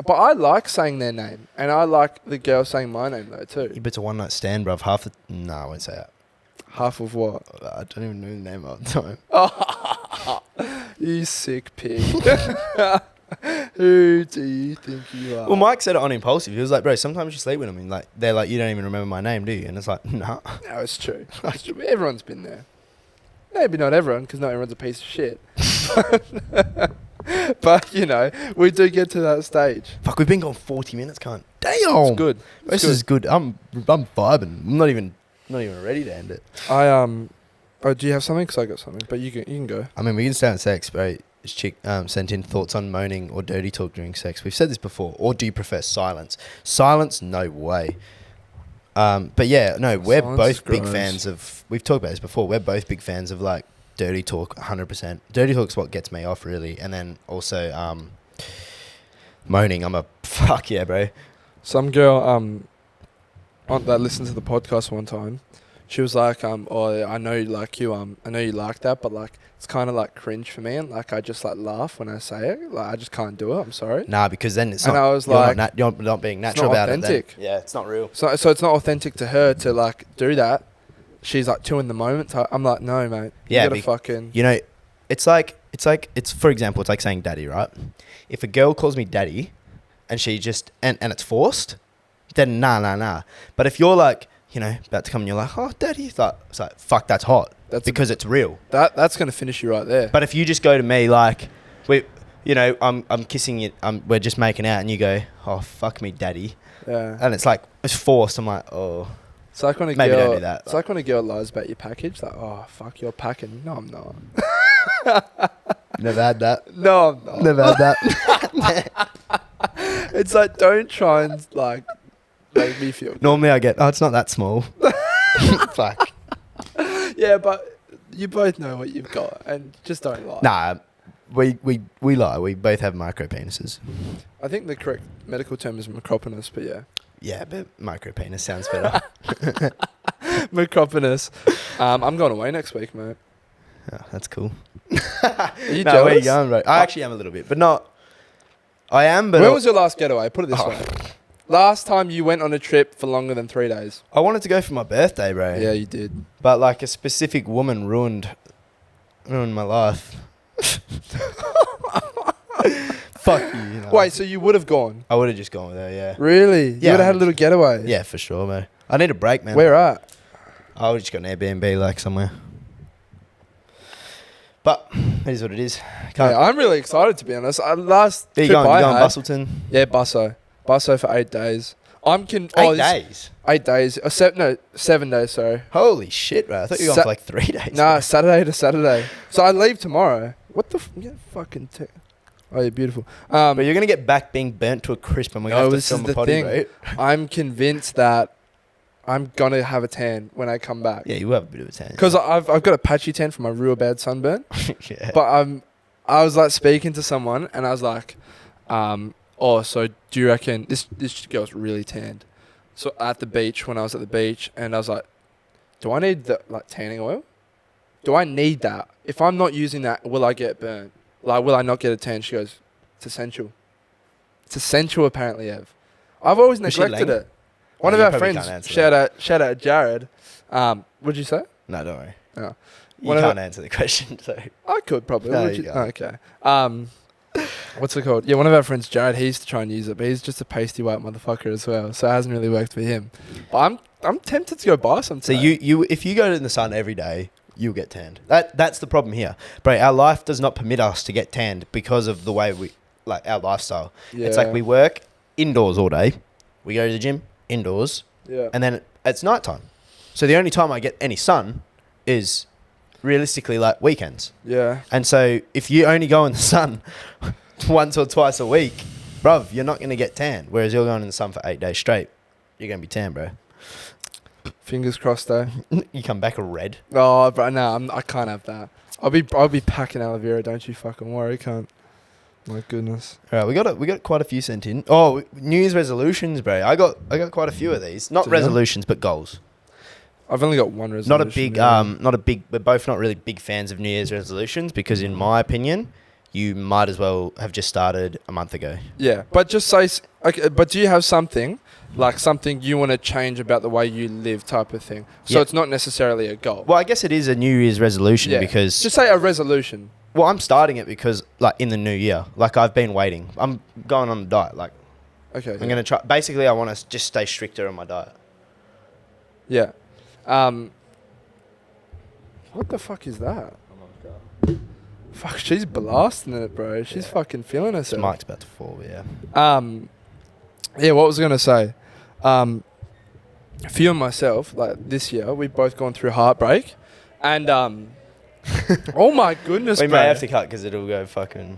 But I like saying their name. And I like the girl saying my name, though, too. Yeah, but it's a one-night stand, bruv. No, I won't say that. Half of what? I don't even know the name of the time. You sick pig. Who do you think you are? Well, Mike said it on Impulsive. He was like, bro, sometimes you sleep with them and like they're like, you don't even remember my name, do you? And it's like, nah. No, it's true. It's true. Everyone's been there. Maybe not everyone, because not everyone's a piece of shit. But, you know, we do get to that stage. Fuck, we've been gone 40 minutes, can't. Damn. It's good. This is good. I'm vibing. I'm not even ready to end it. Oh, do you have something? Because I got something, but you can go. I mean, we can stay on sex, but this chick sent in thoughts on moaning or dirty talk during sex. We've said this before. Or do you prefer silence? Silence, no way. But yeah, no, we're Silence both is big gross. fans of. We've talked about this before. We're both big fans of like dirty talk, 100%. Dirty talk's what gets me off really, and then also moaning. I'm a fuck yeah, bro. Some girl that listened to the podcast one time, she was like, oh, I know you like you, I know you like that, but like it's kind of like cringe for me, and like I just like laugh when I say it. Like I just can't do it. I'm sorry. Nah, because then it's And not. I was you're like, you're not being natural not about authentic. it. Then. Yeah, it's not real. So it's not authentic to her to like do that. She's like too in the moment. I'm like, no, mate. You Yeah, gotta fucking. You know, it's for example, it's like saying daddy, right? If a girl calls me daddy, and she just and it's forced, then nah. But if you're like, you know, about to come and you're like, oh, daddy, it's like fuck, that's hot. That's because it's real. That's gonna finish you right there. But if you just go to me like, I'm kissing you, we're just making out, and you go, oh, fuck me, daddy, Yeah. and it's like it's forced. I'm like, oh, It's like when a maybe girl. don't do that. It's like when a girl lies about your package. Like, oh fuck, you're packing. No, I'm not. Never had that. No, I'm not. Never had that. It's like, don't try and like make me feel. Normally I get, oh, it's not that small. Fuck. Yeah, but you both know what you've got, and just don't lie. Nah, we lie. We both have micro penises. I think the correct medical term is macropenus, but yeah. Yeah, but micro penis sounds better. Macropenus. I'm going away next week, mate. Oh, that's cool. Are you No, where you jealous? going, bro? I actually am a little bit, but not. I am, but When was your last getaway? Put it this Oh. way. Last time you went on a trip for longer than 3 days. I wanted to go for my birthday, bro. Yeah, you did. But like a specific woman ruined my life. Fuck you. You know. Wait, so you would have gone? I would have just gone with her. Yeah. Really? You Yeah, would have had a little getaway? Yeah, for sure, man. I need a break, man. Where at? I would just got an Airbnb like somewhere. But it is what it is. Yeah, I'm really excited, to be honest. Last Are you trip going? I You going had, Bustleton? Yeah, Busso for 8 days. 8 days. 8 days. 7 days. Sorry. Holy shit, bro! I thought you were going for like 3 days. Nah, bro. Saturday to Saturday. So I leave tomorrow. What the? Yeah, fucking. Oh, you're beautiful. But you're gonna get back being burnt to a crisp, and we're gonna have to this film is a the potty, thing. right? I'm convinced that I'm gonna have a tan when I come back. Yeah, you have a bit of a tan. Because I've got a patchy tan from my real bad sunburn. Yeah. But I was like speaking to someone, and I was like, oh, so do you reckon this girl's really tanned? So at the beach, when I was at the beach, and I was like, do I need the like tanning oil? Do I need that? If I'm not using that, will I get burnt? Like, will I not get a tan? She goes, it's essential. It's essential, apparently, Ev. I've always Was she neglected lame? it. One of you our probably friends, can't answer shout out Jared. What'd you say? No, don't worry. Oh. You One of can't answer the question, so. I could probably. No, Would you you- can't. okay. What's it called? Yeah, one of our friends, Jared, he used to try and use it, but he's just a pasty white motherfucker as well, so it hasn't really worked for him. But I'm tempted to go buy some. So today. you if you go in the sun every day, you'll get tanned. That's the problem here, bro. Our life does not permit us to get tanned because of the way we like our lifestyle. It's like we work indoors all day, we go to the gym indoors, and then it's nighttime. So the only time I get any sun is realistically like weekends. Yeah. And so if you only go in the sun once or twice a week, bruv, you're not going to get tan. Whereas you're going in the sun for 8 days straight, you're going to be tan, bro. Fingers crossed, though. You come back red. Oh, bro, no, I can't have that. I'll be packing aloe vera. Don't you fucking worry, cunt. My goodness. All right, we got quite a few sent in. Oh, New Year's resolutions, bro. I got quite a few of these. Not Did you? resolutions, but goals. I've only got one resolution. Not a big. We're both not really big fans of New Year's resolutions because, in my opinion, you might as well have just started a month ago. Yeah, but just say. Okay, but do you have something like something you want to change about the way you live, type of thing? So it's not necessarily a goal. Well, I guess it is a New Year's resolution because just say a resolution. Well, I'm starting it because, like, in the new year, like, I've been waiting. I'm going on a diet. Like, Okay. I'm gonna try. Basically, I want to just stay stricter on my diet. Yeah. What the fuck is that? Fuck, she's blasting it, bro. She's fucking feeling This herself. mic's about to fall, but yeah. Yeah, what was I gonna say? For you and myself, like this year, we've both gone through heartbreak, and Oh my goodness, We bro. may have to cut because it'll go fucking...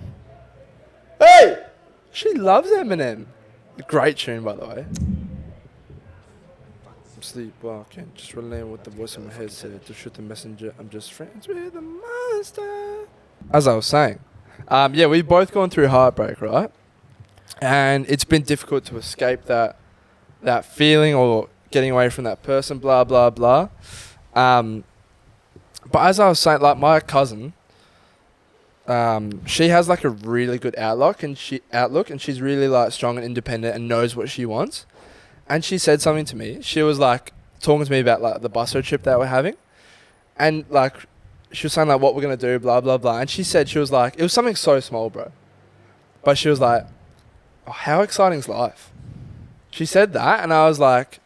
Hey! She loves Eminem. Great tune, by the way. Sleepwalking, just relaying what the voice in my head said. To shoot the messenger, I'm just friends with the monster. As I was saying, yeah, we've both gone through heartbreak, right? And it's been difficult to escape that feeling or getting away from that person, blah, blah, blah. But as I was saying, like my cousin, she has like a really good outlook and she's really like strong and independent and knows what she wants. And she said something to me. She was like talking to me about like the bus road trip that we're having. And like she was saying like what we're going to do, blah, blah, blah. And she was like, it was something so small, bro. But she was like, oh, how exciting's life? She said that and I was like,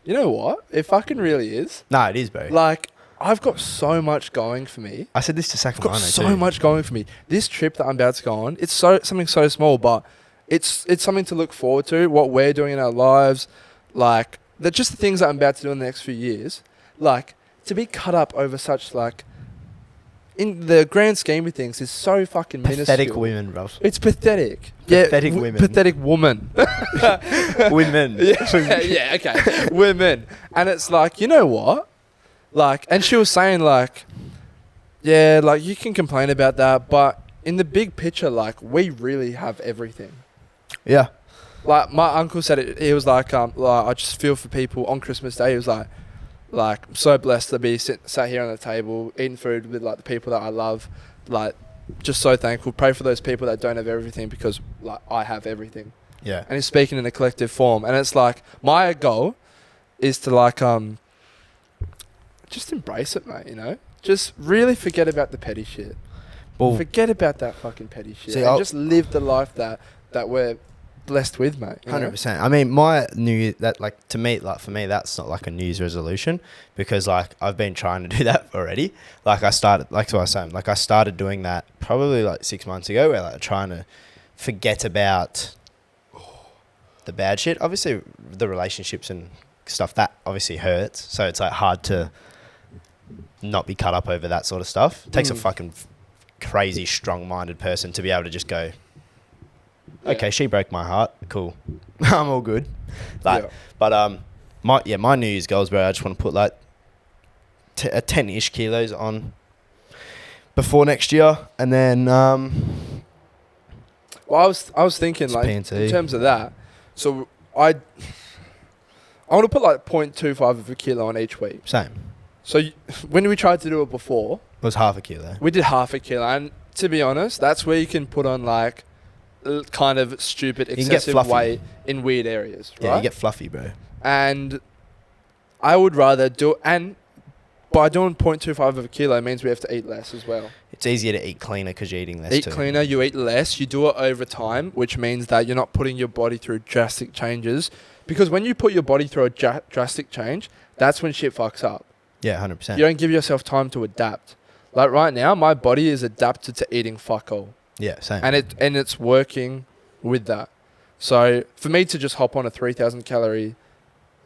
you know what? It fucking really is. No, it is, bro. Like, I've got so much going for me. I said this to Sacramento I've got so much going for me. This trip that I'm about to go on, it's something so small, but it's something to look forward to, what we're doing in our lives. Like, just the things that I'm about to do in the next few years. Like, to be cut up over such, like, in the grand scheme of things, is so fucking minuscule. Pathetic women, bro. It's pathetic. Pathetic women. Pathetic woman. Women. Yeah, okay. Women. And it's like, you know what? Like, and she was saying, like, yeah, like, you can complain about that, but in the big picture, like, we really have everything. Yeah. Like, my uncle said it, he was like, I just feel for people on Christmas Day. He was like, I'm so blessed to be sat here on the table, eating food with, like, the people that I love. Like, just so thankful. Pray for those people that don't have everything because, like, I have everything. Yeah. And he's speaking in a collective form. And it's like, my goal is to, like, just embrace it, mate, you know? Just really forget about the petty shit. Well, forget about that fucking petty shit. And just live the life that we're blessed with, mate. 100%. I mean, my for me, that's not like a New Year's resolution because, like, I've been trying to do that already. Like, I started doing that probably, like, 6 months ago where, like, trying to forget about the bad shit. Obviously, the relationships and stuff, that obviously hurts. So it's, like, hard to not be cut up over that sort of stuff. It takes a fucking crazy, strong-minded person to be able to just go, okay, she broke my heart. Cool. I'm all good. Like, but my New Year's goals, bro, I just want to put like 10-ish kilos on before next year, and then well, I was thinking like PNC. In terms of that. So I want to put like 0.25 of a kilo on each week. Same. So when we tried to do it before, it was half a kilo. We did half a kilo, and to be honest, that's where you can put on like kind of stupid excessive weight in weird areas, right? Yeah, you get fluffy, bro. And I would rather do, and by doing 0.25 of a kilo means we have to eat less as well. It's easier to eat cleaner because you're eating less Eat cleaner, you eat less, you do it over time, which means that you're not putting your body through drastic changes. Because when you put your body through a drastic change, that's when shit fucks up. Yeah, 100%. You don't give yourself time to adapt. Like right now, my body is adapted to eating fuck all. Yeah, same. And it's working with that. So for me to just hop on a 3,000 calorie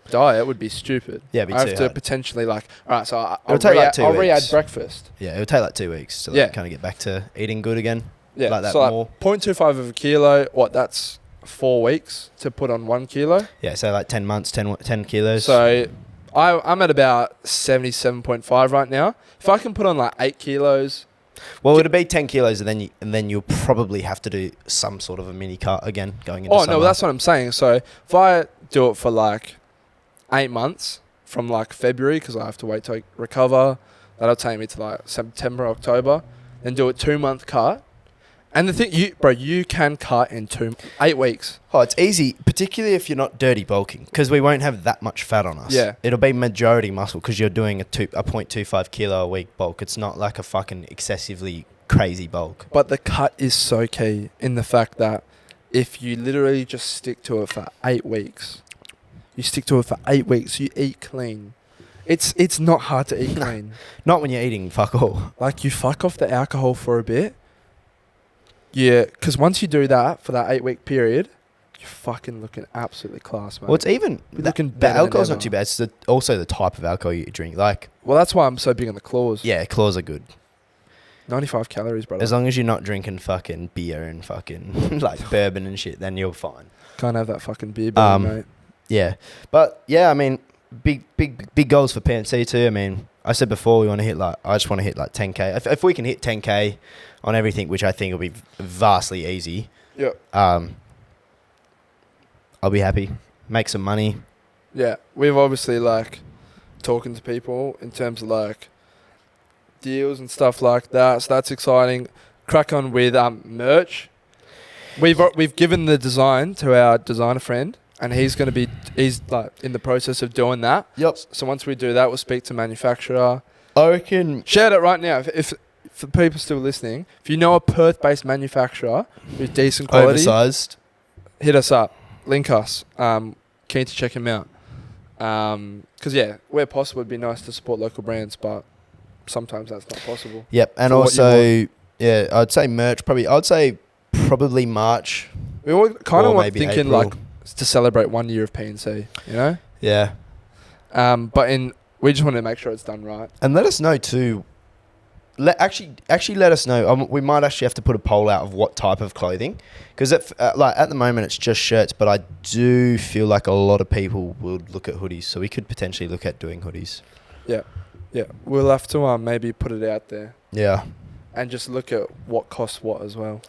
diet would be stupid. Yeah, it'd be I have too to hard. potentially like, all right, so I'll re-add breakfast. Yeah, it'll take like 2 weeks to like kind of get back to eating good again. Yeah, like that so more. Like 0.25 of a kilo, that's 4 weeks to put on 1 kilo. Yeah, so like 10 months, 10 kilos. So I'm at about 77.5 right now. If I can put on like 8 kilos. Well, it'll be 10 kilos and then you'll probably have to do some sort of a mini cut again going into summer. No, that's what I'm saying. So if I do it for like 8 months from like February, because I have to wait to recover, that'll take me to like September, October, then do a 2-month cut. And the thing, you can cut in 8 weeks. Oh, it's easy, particularly if you're not dirty bulking, because we won't have that much fat on us. Yeah. It'll be majority muscle because you're doing a 0.25 kilo a week bulk. It's not like a fucking excessively crazy bulk. But the cut is so key in the fact that if you literally just stick to it for 8 weeks, you eat clean. It's not hard to eat clean. Not when you're eating fuck all. Like, you fuck off the alcohol for a bit. Yeah, because once you do that for that 8-week period, you're fucking looking absolutely class, mate. Well, it's even looking the better. alcohol's not too bad. It's also the type of alcohol you drink. Like, well, that's why I'm so big on the claws. Yeah, claws are good. 95 calories, brother. As long as you're not drinking fucking beer and fucking like bourbon and shit, then you're fine. Can't have that fucking beer, mate. Yeah. But yeah, I mean, big goals for PNC too. I mean, I said before I just want to hit like 10K. If we can hit 10K on everything, which I think will be vastly easy. Yeah. I'll be happy. Make some money. Yeah. We've obviously like talking to people in terms of like deals and stuff like that. So that's exciting. Crack on with merch. We've given the design to our designer friend, and he's like in the process of doing that. Yep. So once we do that, we'll speak to manufacturer. I reckon. Shout out right now if for people still listening, if you know a Perth-based manufacturer with decent quality, Oversized, hit us up, link us. Keen to check him out. Because yeah, where possible, it'd be nice to support local brands, but sometimes that's not possible. Yep, and also, yeah, I'd say merch. I'd say probably March. We all kind of thinking April. like to celebrate 1 year of PNC, you know. Yeah. But we just want to make sure it's done right. And let us know too. Actually, let us know. We might actually have to put a poll out of what type of clothing, because at the moment it's just shirts. But I do feel like a lot of people will look at hoodies, so we could potentially look at doing hoodies. Yeah, we'll have to maybe put it out there. Yeah, and just look at what costs what as well.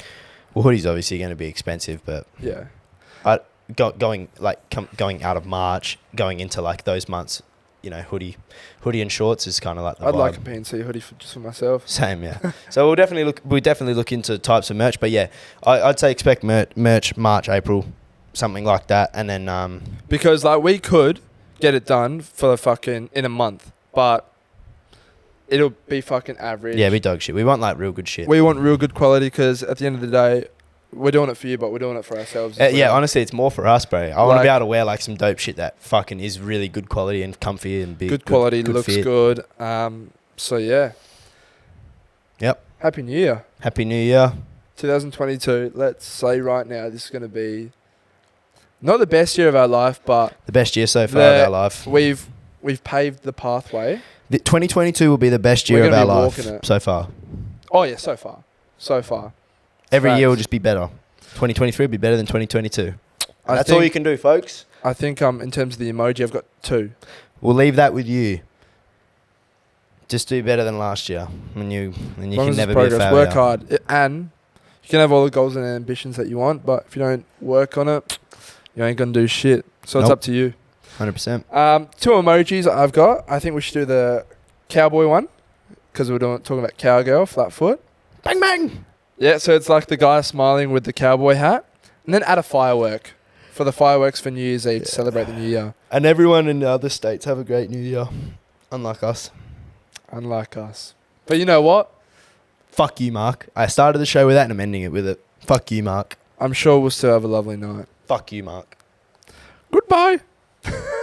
Well, hoodies obviously going to be expensive, but yeah, going out of March, going into like those months. You know, hoodie and shorts is kind of like the I'd vibe. like a PNC hoodie just for myself. Same, yeah. So we'll definitely look into types of merch, but yeah, I'd say expect merch March, April, something like that, and then because like we could get it done for fucking in a month, but it'll be fucking average. Yeah, be dog shit. We want like real good shit. We want real good quality because at the end of the day, we're doing it for you, but we're doing it for ourselves. Yeah, honestly, it's more for us, bro. I want to be able to wear like some dope shit that fucking is really good quality and comfy and big. Good quality, good looks fit. good. So yeah. Yep. Happy New Year. Happy New Year. 2022. Let's say right now, this is going to be not the best year of our life, but the best year so far of our life. We've paved the pathway. 2022 will be the best year of our life so far. Oh yeah, so far. Every year will just be better. 2023 will be better than 2022. That's all you can do, folks. I think in terms of the emoji, I've got 2. We'll leave that with you. Just do better than last year, and you can never be a failure. Work hard, and you can have all the goals and ambitions that you want, but if you don't work on it, you ain't gonna do shit. So it's up to you. 100%. 2 emojis I've got. I think we should do the cowboy one because we're talking about cowgirl, flat foot. Bang bang. Yeah, so it's like the guy smiling with the cowboy hat. And then add a firework for the fireworks for New Year's Eve to celebrate the New Year. And everyone in the other states have a great New Year. Unlike us. But you know what? Fuck you, Mark. I started the show with that and I'm ending it with it. Fuck you, Mark. I'm sure we'll still have a lovely night. Fuck you, Mark. Goodbye.